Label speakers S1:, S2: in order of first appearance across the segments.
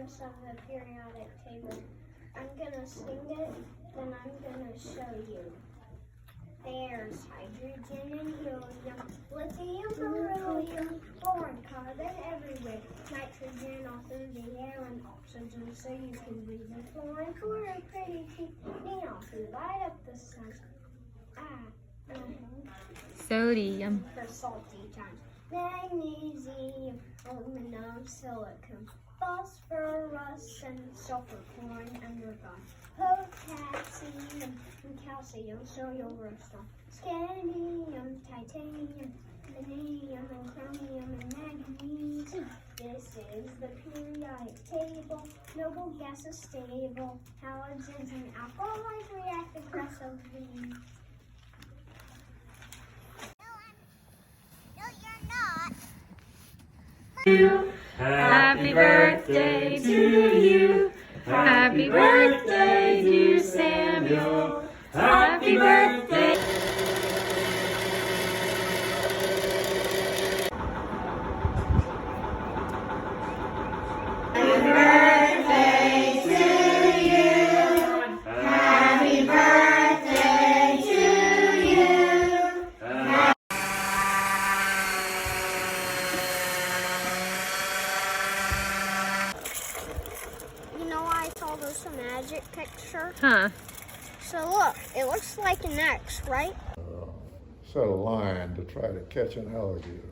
S1: parts of the periodic table. I'm gonna sing it, then I'm gonna show you. There's hydrogen and helium, lithium, beryllium, boron, carbon everywhere, nitrogen all through the air, and oxygen so you can breathe it. Fluorine, chlorine, pretty tea, neon to light up the sun.
S2: Sodium.
S1: For salty times. Magnesium, aluminum, silicon, phosphorus, and sulfur, chlorine, and argon. Potassium and calcium, so you'll roast on. Scandium, titanium, vanadium, and chromium, and manganese. This is the periodic table. Noble gases stable. Halogens and alkalies react aggressively.
S2: Happy birthday to you. Happy birthday, dear Samuel. Happy birthday. Happy birthday to you. Happy birthday to you.
S1: You know, I saw this magic picture.
S2: Huh.
S1: So look, it looks like an X, right?
S3: Set a line to try to catch an alligator.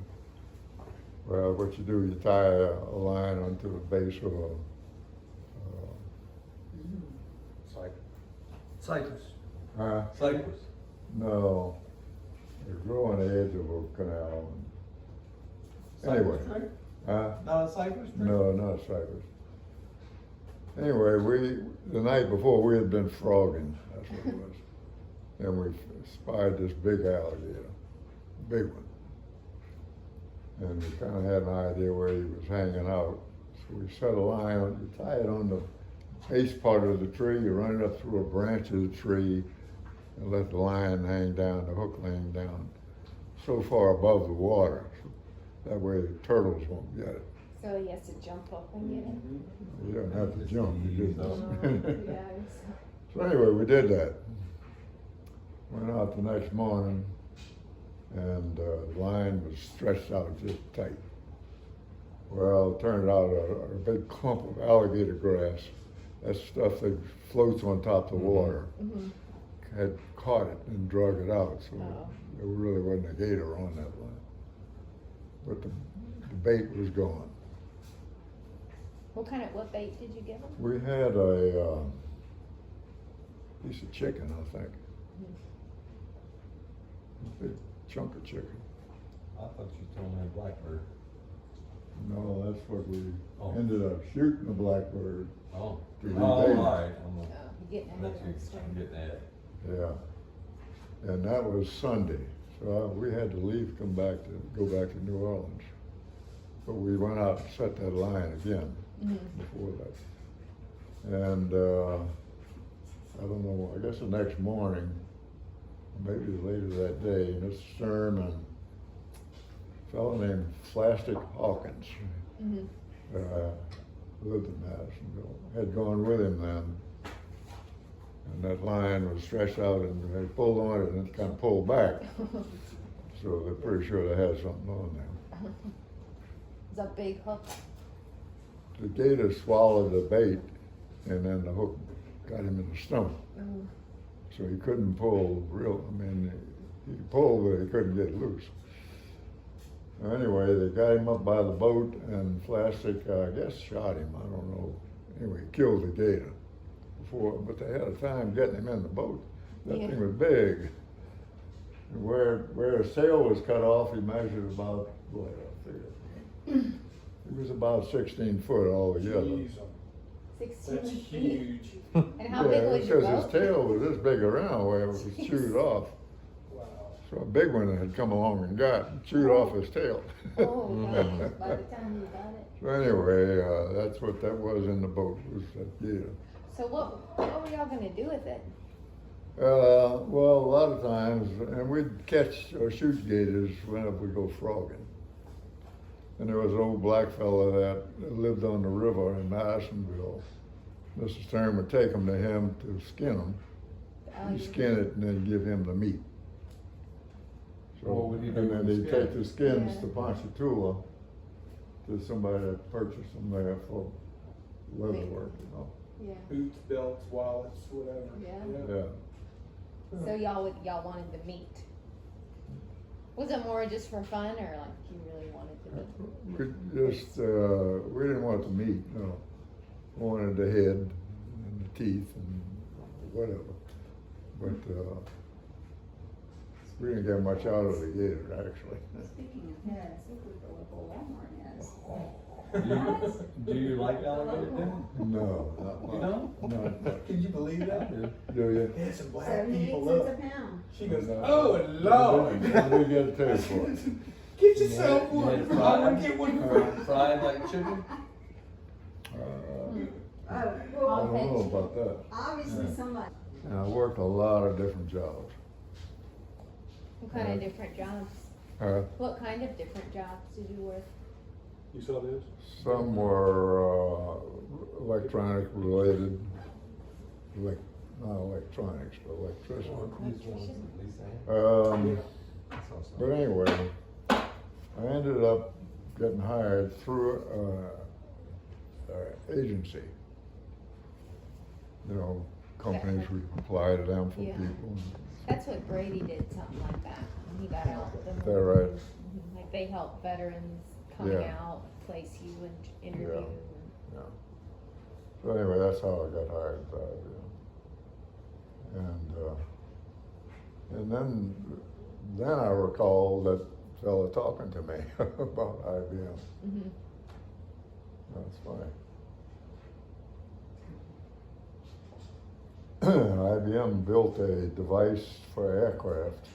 S3: Well, what you do, you tie a line onto the base of a
S4: Cypress.
S3: Cypress? No, they grow on the edge of a canal. Anyway,
S4: Not a cypress tree?
S3: no, not a cypress. Anyway, the night before we had been frogging, that's what it was. And we spied this big alligator, big one. And we kind of had an idea where he was hanging out. So we set a line on, you tie it on the base part of the tree, you run it up through a branch of the tree and let the line hang down, the hook hang down so far above the water. So that way the turtles won't get it.
S2: So he has to jump up and get it?
S3: You don't have to jump, you just don't.
S2: Yeah.
S3: So anyway, we did that. Went out the next morning and the line was stretched out just tight. Well, it turned out a big clump of alligator grass, that stuff that floats on top of the water, had caught it and drug it out. So there really wasn't a gator on that line. But the bait was gone.
S2: What bait did you give him?
S3: We had a piece of chicken, I think. A big chunk of chicken.
S4: I thought you told me a blackbird.
S3: No, that's what we ended up shooting, the blackbird.
S4: Oh,
S3: To be
S4: all
S3: bait.
S4: right.
S2: You're getting
S4: That's
S2: ahead of the
S4: you,
S2: story.
S4: I'm getting at it.
S3: Yeah. And that was Sunday. So we had to leave, go back to New Orleans. But we went out and set that line again before that. And I don't know, I guess the next morning, maybe later that day, Mr. Stern and a fellow named Plastic Hawkins, lived in Madisonville, had gone with him then. And that line was stretched out and they pulled on it and it kind of pulled back. So they're pretty sure they had something on there.
S2: It's a big hook.
S3: The gator swallowed the bait and then the hook got him in the stomach. So he couldn't pull he could pull, but he couldn't get loose. Anyway, they got him up by the boat and Plastic, I guess, shot him, I don't know. Anyway, killed the gator but they had a time getting him in the boat. That thing was big. And where his tail was cut off, he measured about, it was about 16 foot altogether.
S2: 16
S4: That's
S2: feet.
S4: huge.
S2: And how big was your
S3: because
S2: boat?
S3: his tail was this big around where it was chewed off.
S4: Wow.
S3: So a big one had come along and chewed off his tail.
S2: Oh, gosh, by the time you got it.
S3: So anyway, that's what that was in the boat, was that gator.
S2: So what were y'all gonna do with it?
S3: Well, a lot of times, and we'd catch or shoot gators whenever we go frogging. And there was an old black fella that lived on the river in Madisonville. Mr. Stern would take them to him to skin them. He'd skin it and then give him the meat. So,
S4: What would he do
S3: and then
S4: with
S3: he'd
S4: the
S3: take
S4: skins?
S3: the skins
S2: Yeah.
S3: to Ponchatoula to somebody that purchased them there for leather work,
S2: Yeah.
S5: Boots, belts, wallets, whatever.
S2: Yeah.
S3: Yeah.
S2: So y'all wanted the meat. Was it more just for fun, or like you really wanted the meat?
S3: We just, we didn't want the meat, no. We wanted the head and the teeth and whatever. But, we didn't get much out of the gator, actually.
S6: Speaking of heads, look what the local Walmart has.
S4: Do you like alligator too?
S3: No, not
S4: You
S3: much.
S4: don't?
S3: No.
S5: Can you believe that?
S3: Do you?
S5: Yeah, some black
S6: 78
S5: people,
S6: cents
S5: look.
S6: a pound.
S5: She goes,
S3: No.
S5: oh Lord.
S3: What do you get a taste for it?
S5: Get yourself
S4: You
S5: one.
S4: had
S5: I
S4: fried?
S5: want to get one for
S4: Fried like chicken?
S3: I
S6: Oh,
S3: don't
S6: well,
S3: know about that.
S6: obviously
S3: Yeah.
S6: somebody.
S3: And I worked a lot of different jobs.
S2: What kind of different jobs? What kind of different jobs did you work?
S5: You saw this?
S3: Some were electronic related, like, not electronics, but electricity. But anyway, I ended up getting hired through agency. You know, companies would apply to them for
S2: Yeah.
S3: people.
S2: That's what Brady did, something like that. When he got out.
S3: Is that right?
S2: Mhm. Like they help veterans coming
S3: Yeah.
S2: out, place you and interview.
S3: Yeah. Yeah. So anyway, that's how I got hired at IBM. And then I recall that fella talking to me about IBM.
S2: Mhm.
S3: That's funny. IBM built a device for aircraft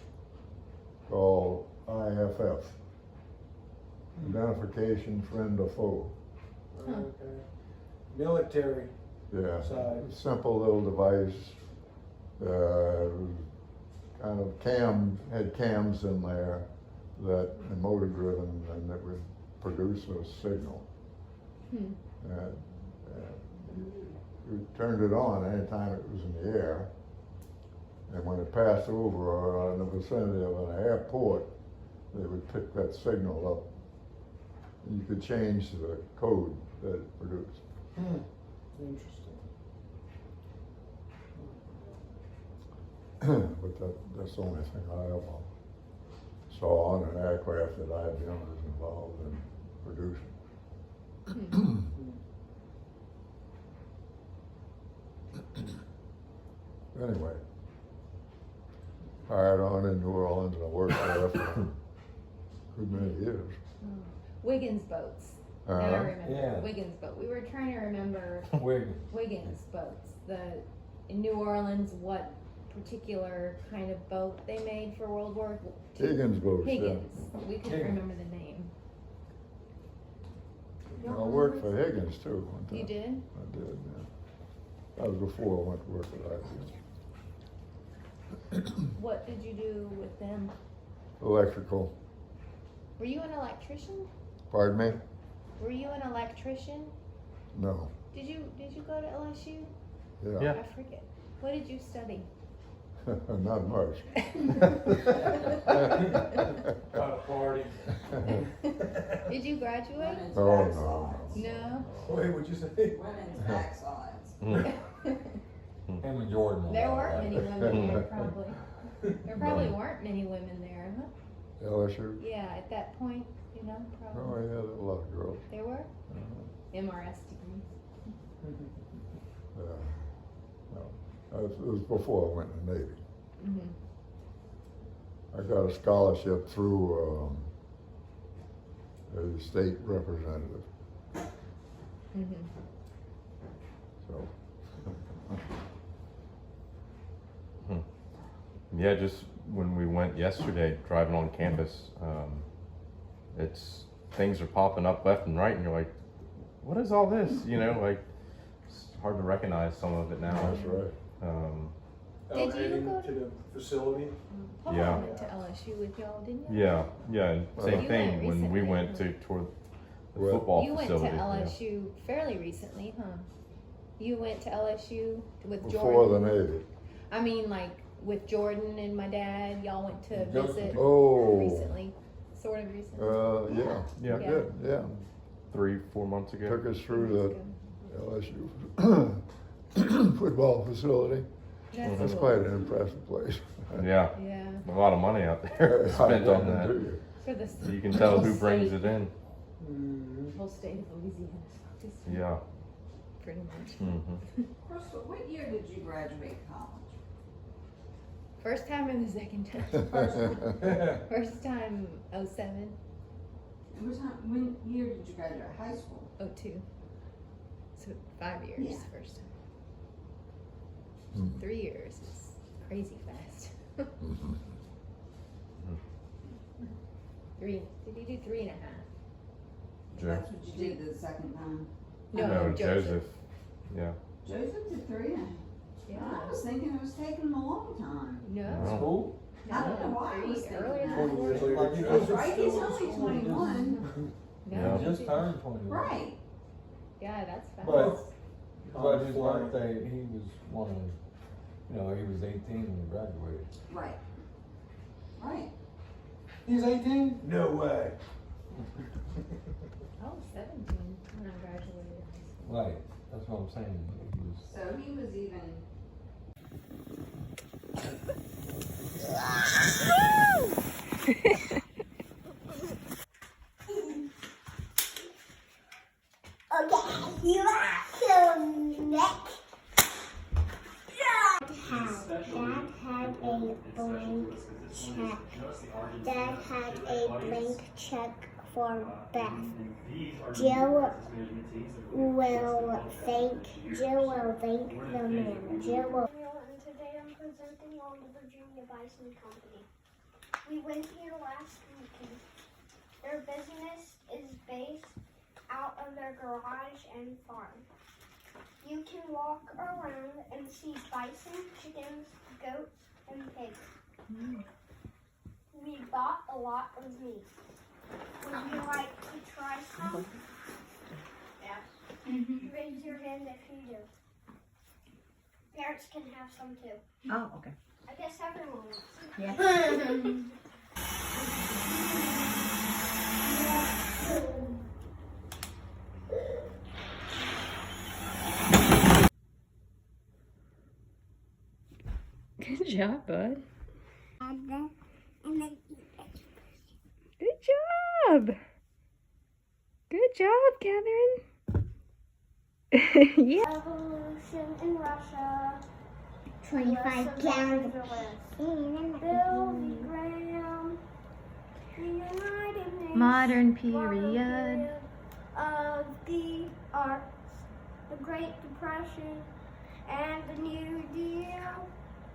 S3: called IFF, Identification Friend or Foe.
S2: Huh.
S5: Okay. Military.
S3: Yeah,
S5: Side.
S3: simple little device. It was kind of had cams in there that were motor driven and that would produce a signal.
S2: Hmm.
S3: And you turned it on anytime it was in the air. And when it passed over or in the vicinity of an airport, they would pick that signal up. And you could change the code that it produced.
S5: Interesting.
S3: But that's the only thing I ever saw on an aircraft that IBM was involved in producing. Anyway, hired on in New Orleans and I worked there for a good many years.
S2: Wiggins boats. Now I
S3: Uh-huh.
S2: remember
S4: Yeah.
S2: Wiggins boat. We were trying to remember
S4: Where?
S2: Wiggins boats. In New Orleans, what particular kind of boat they made for World War II?
S3: Higgins boats, yeah.
S2: Higgins. We couldn't
S4: Higgins.
S2: remember the name.
S3: I worked for Higgins too one time.
S2: You did?
S3: I did, yeah. That was before I went to work at IBM.
S2: What did you do with them?
S3: Electrical,
S2: Were you an electrician?
S3: pardon me?
S2: Were you an electrician?
S3: No,
S2: Did you go to LSU?
S3: yeah,
S2: I forget. What did you study?
S3: not much.
S5: Got a party.
S2: Did you graduate?
S6: Women's
S3: Oh,
S6: back
S3: no,
S6: slides.
S2: No.
S5: Wait, what'd you say?
S6: Women's back slides.
S4: Him and Jordan. will
S2: There
S4: know
S2: weren't
S4: that.
S2: many women there, probably. There probably weren't many women there, huh?
S3: LSU?
S2: Yeah, at that point,
S3: Oh,
S2: probably.
S3: yeah, there were a lot of girls.
S2: There were
S3: Uh-huh.
S2: MRS degrees.
S3: Yeah. No, it was before I went in the Navy.
S2: Mm-hmm.
S3: I got a scholarship through a state representative,
S2: Mm-hmm.
S3: so.
S7: Yeah, just when we went yesterday driving on campus, things are popping up left and right, and you're like, what is all this? You know, like it's hard to recognize some of it now.
S3: That's right.
S2: Did you
S5: Heading
S2: go
S5: to the facility?
S2: Paul
S7: Yeah.
S2: went to LSU with y'all, didn't you?
S7: Yeah, and
S3: Well,
S7: same
S2: you
S7: thing
S2: went
S7: when we
S2: recently,
S7: went
S2: huh?
S7: to tour
S3: Well,
S7: football
S2: You went to
S7: facility. yeah.
S2: LSU fairly recently, huh? You went to LSU with
S3: before the
S2: Jordan.
S3: Navy.
S2: I mean, like with Jordan and my dad. Y'all went to
S4: Joseph.
S2: visit
S3: Oh,
S2: recently, sort of recently.
S3: yeah,
S7: Yeah.
S3: we did, yeah.
S7: 3-4 months ago.
S3: Took us through
S2: That's
S3: the
S2: good.
S3: LSU football facility.
S2: That's
S3: That's
S2: cool.
S3: quite an impressive place.
S7: Yeah,
S2: Yeah,
S7: a lot of money out there spent on that.
S2: for the
S7: So you can tell who brings it in.
S2: whole state of Louisiana.
S7: Yeah.
S2: Pretty much.
S7: Mm-hmm.
S6: Crystal, what year did you graduate college?
S2: First time and the second time. First time 07,
S6: When year did you graduate high school?
S2: 02. So 5 years
S6: Yeah.
S2: first time.
S3: Hmm.
S2: 3 years is crazy fast.
S3: Mhm.
S2: 3. Did you do 3.5?
S7: Joe.
S6: That's what you did the second time.
S2: No,
S7: Joseph. Yeah.
S6: Joseph did 3 and
S2: Yeah.
S6: I was thinking it was taking him a long time.
S2: No.
S7: No.
S5: School?
S6: I don't know why I was thinking
S2: earlier
S6: that.
S2: than
S5: 20 years
S2: that.
S5: later.
S6: That's right, he's only 21.
S2: No,
S7: Yeah.
S2: he
S4: Just
S2: did-
S4: turned 21.
S6: Right.
S2: Yeah, that's fast.
S4: But his birthday, he was one of, he was 18 when he graduated.
S6: Right. Right.
S5: He's 18? No way.
S2: I was 17 when I graduated high school.
S4: Right, that's what I'm saying. He was,
S6: So he was even.
S1: Okay, you are so neck. Dad had a blank check. Dad had a blank check for Beth. Jill will thank the man. Jill will. And today I'm presenting on the Virginia Bison Company. We went here last weekend. Their business is based out of their garage and farm. You can walk around and see bison, chickens, goats, and pigs. We bought a lot of meat. Would you like to try some? Yeah. Raise your hand if you do. Parents can have some too.
S8: Oh, okay.
S1: I guess everyone wants some.
S8: Yeah.
S2: Good job, bud.
S1: And then
S2: Good job. Good job, Catherine. Yeah.
S1: Revolution in Russia.
S8: 25 gallons.
S1: Billy Graham. The United Nations.
S2: Modern
S1: Modern
S2: period.
S1: Of the arts. The Great Depression. And the New Deal.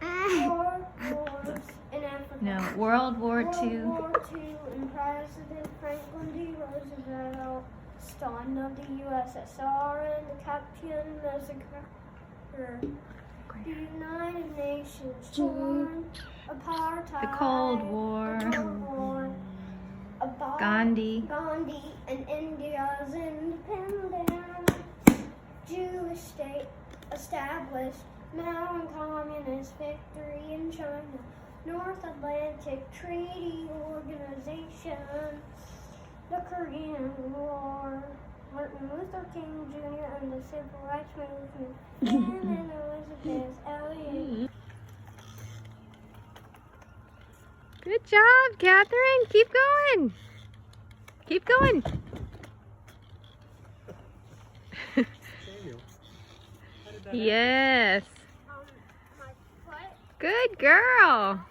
S1: Wars in Africa.
S2: No, World War
S1: World
S2: II.
S1: War II and President Franklin D. Roosevelt, son of the USSR and the Captain Massacre. The United Nations formed apartheid.
S2: The Cold War.
S1: The Cold War. About
S2: Gandhi.
S1: Gandhi and India's independence. Jewish state established. Mountain Communist victory in China. North Atlantic Treaty Organization. The Korean War. Martin Luther King Jr. and the Civil Rights Movement. And then Elizabeth Elliot.
S2: Good job, Catherine. Keep going. Keep going. Yes.
S1: My foot.
S2: Good girl.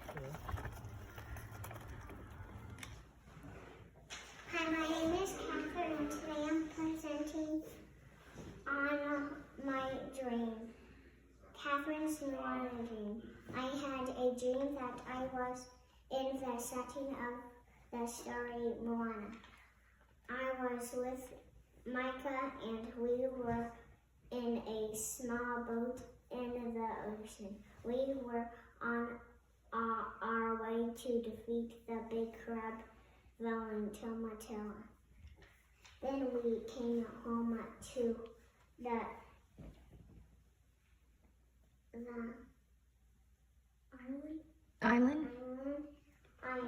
S1: Hi, my name is Catherine, and today I'm presenting on my dream. Catherine's Moana dream. I had a dream that I was in the setting of the story Moana. I was with Micah and we were in a small boat in the ocean. We were on our way to defeat the big crab villain Tomatilla. Then we came home to the
S2: Island?
S1: I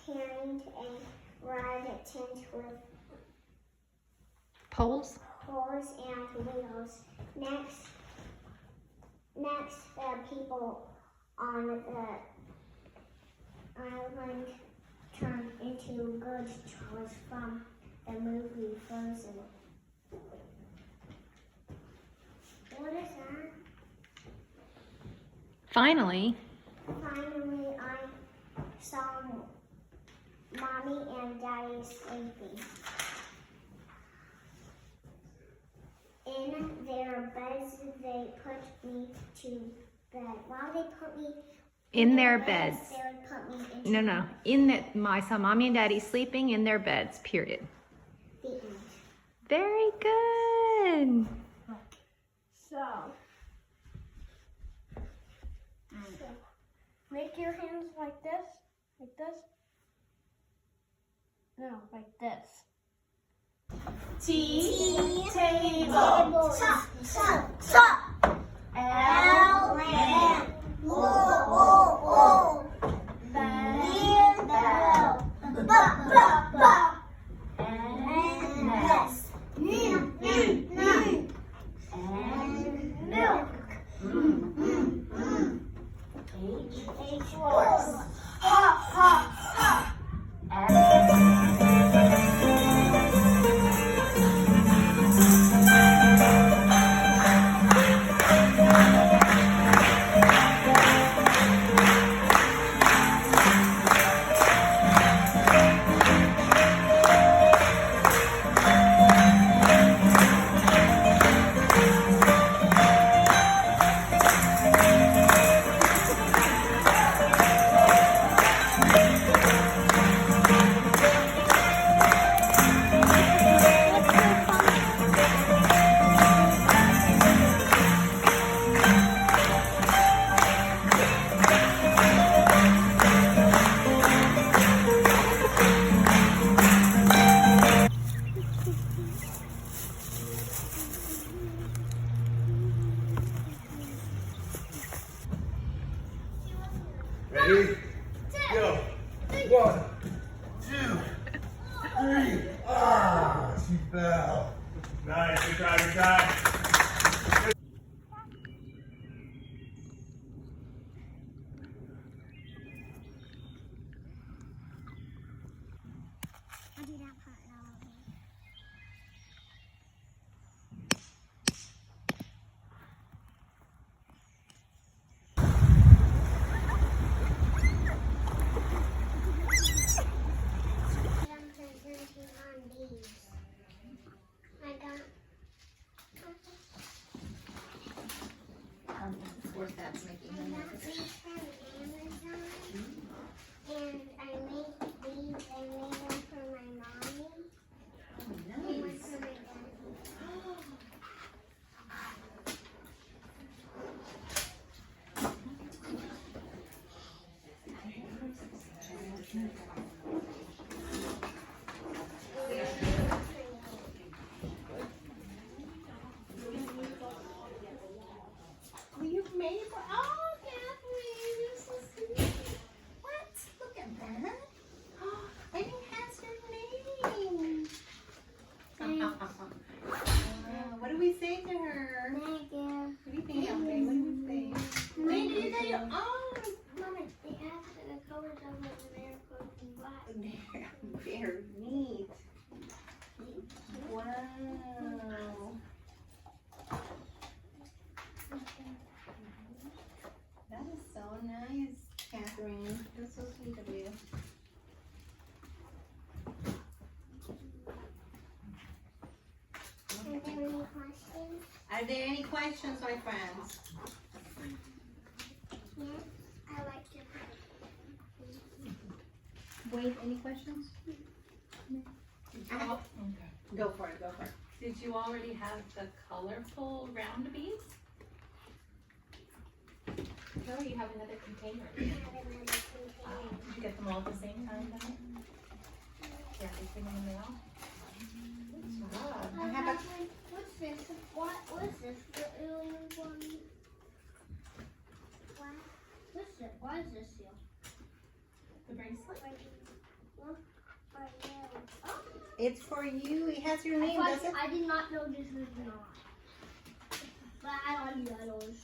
S1: carried a ride tent with
S2: Poles?
S1: poles and wheels. Next, the people on the island turned into good trolls from the movie Frozen. What is that?
S2: Finally,
S1: Finally, I saw Mommy and Daddy sleeping. In their beds, they put me to bed. While they put me
S2: in their beds.
S1: they would put me into
S2: No. I saw mommy and daddy sleeping in their beds, period.
S1: the end.
S2: Very good.
S1: So, make your hands like this, No, like this.
S8: T.
S1: Table. L. Land. O. Bell. And nest. And milk. H. Horse. Ha.
S5: Ready? Go. 1, 2, 3. Ah, she fell. Nice, good job, good job.
S1: I'll do that part now. I'm presenting on these. I got.
S6: Of course, that's making
S1: I
S6: him
S1: got
S6: nervous.
S1: these from Amazon, and I made these. I made them for my mommy and one
S6: Nice.
S1: for my daddy.
S6: You made it for, oh, Catherine, you're so sweet. What? Look at that. Oh, and it has your name. What do we say to her?
S1: Thank you.
S6: What do you think, Catherine? What do we say? Thank you that you're on.
S1: Mama, they have the colors of the America in black.
S6: Very neat. Wow. That is so nice, Catherine. That's so sweet of you.
S1: Are there any questions?
S6: Are there any questions, my friends?
S1: Yes, I like to.
S6: Wait, any questions? Go for it, go for it.
S9: Did you already have the colorful round beads? No, you have another container.
S1: I have another container.
S9: Did you get them all at the same time then? everything in the mail. Good job.
S6: I have a
S1: What's this? What's this? The alien one? What? What's it? Why is this seal?
S9: The bracelet?
S1: Look, right there. Oh,
S6: It's for you. It has your name, does it?
S1: I did not know this was not. But I like those.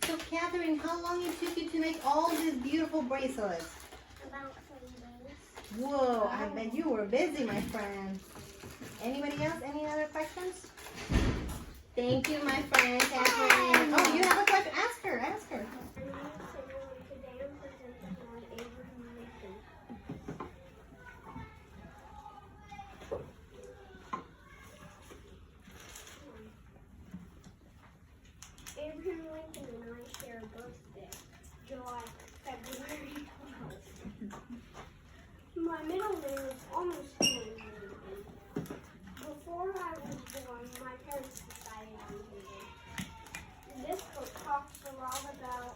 S6: So, Catherine, how long it took you to make all these beautiful bracelets?
S1: About 3 days.
S6: Whoa, I bet you were busy, my friend. Anybody else? Any other questions? Thank you, my friend, Catherine. Oh, you have a question? Ask her. Ask her.
S1: My name is Sarah, and today I'm presenting on Abraham Lincoln. Abraham Lincoln and I share a birthday, February 12th. My middle name is almost Lincoln. Before I was born, my parents decided on Lincoln. This book talks a lot about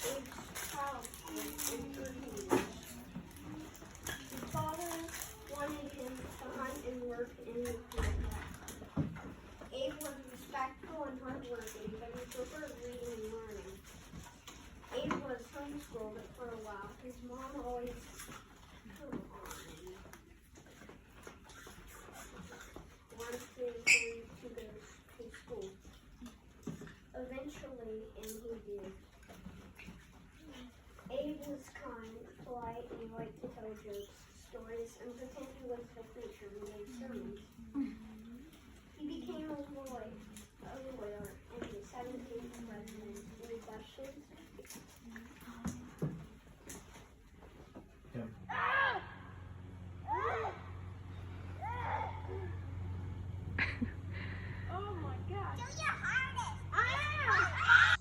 S1: Abe's childhood and early years. His father wanted him to hunt and work in the field. Abe was respectful and hardworking, but he preferred reading and learning. Abe was homeschooled for a while. His mom always wanted him to go to school. Eventually, and he did. Abe was kind, polite, and liked to tell jokes, stories, and pretend he was the preacher who made sermons. He became a lawyer and the 17th president. Any questions? Oh my gosh. Do your hardest. I am.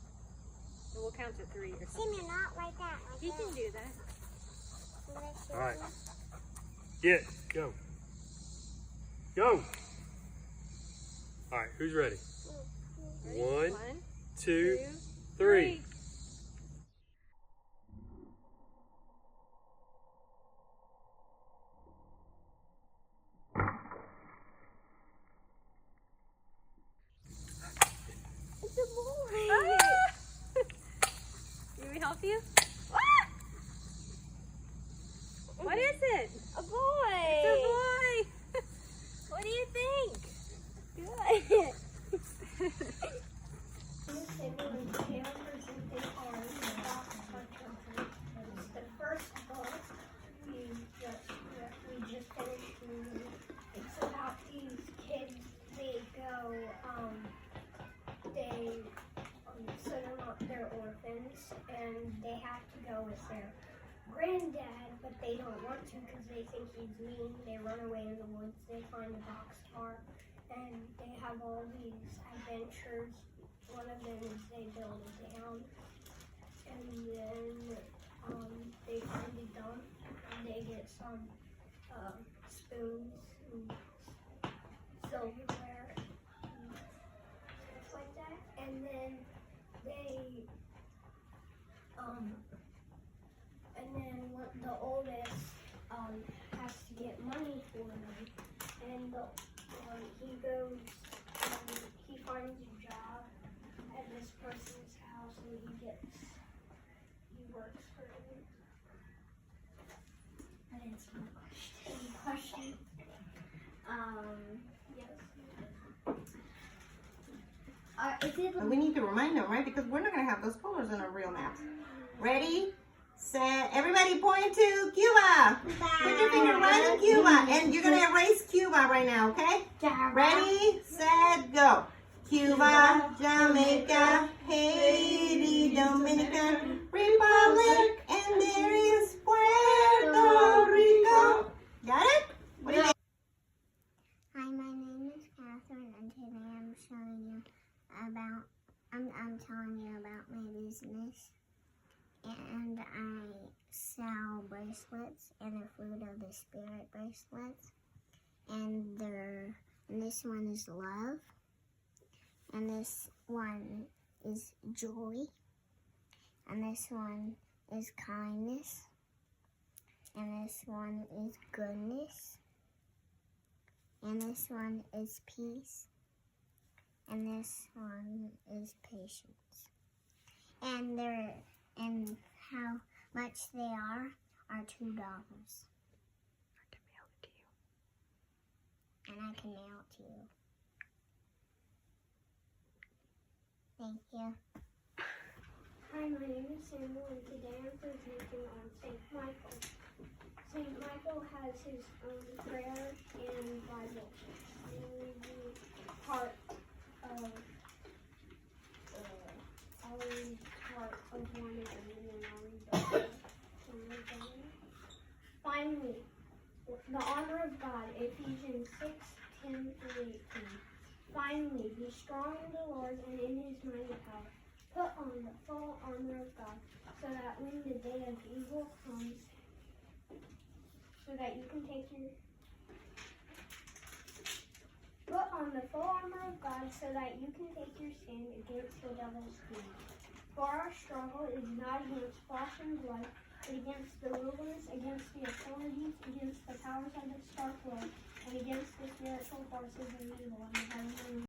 S2: We'll count to 3 or something.
S1: Simon, not like that. Like
S2: You can do that.
S5: All right. Get. Go. Go. All right. Who's ready? One, 2, 3.
S1: It's a boy.
S2: Let me help you? What is it?
S1: A boy.
S2: It's a boy. What do you think?
S1: Good. It's the first book we just finished reading. It's about these kids. They go, so they're orphans, and they have to go with their granddad, but they don't want to because they think he's mean. They run away in the woods. They find a boxcar, and they have all these adventures. One of them is they build a dam, and then they find a dump, and they get some spoons and silverware and stuff like that. And then the oldest has to get money for them, and he goes, he finds a job at this person's house, and he works for him. I didn't see my question. Any question? Yes. Is it
S6: And we need to remind them, right? Because we're not going to have those colors on our real maps. Ready, set, everybody point to Cuba. Put your finger right on Cuba. And you're going to erase Cuba right now, okay? Ready, set, go. Cuba, Jamaica, Haiti, Dominican Republic, and there is Puerto Rico. Got it? What do you think?
S1: Hi, my name is Catherine, and today I'm showing you about, I'm telling you about my business. And I sell bracelets, and they're Fruit of the Spirit bracelets. And this one is love. And this one is joy. And this one is kindness. And this one is goodness. And this one is peace. And this one is patience. And how much they are $2. And I can mail it to you. Thank you. Hi, my name is Samuel, and today I'm presenting on St. Michael. St. Michael has his own prayer and Bible. And we do part of I'll read part of one of them, and then I'll read the other. Finally, the armor of God, Ephesians 6:10 through 18. Finally, be strong in the Lord and in his mighty power. Put on the full armor of God, so that when the day of evil comes, Put on the full armor of God, so that you can take your stand against the devil's schemes. For our struggle is not against flesh and blood, but against the rulers, against the authorities, against the powers of this dark world, and against the spiritual forces of evil in the heavenly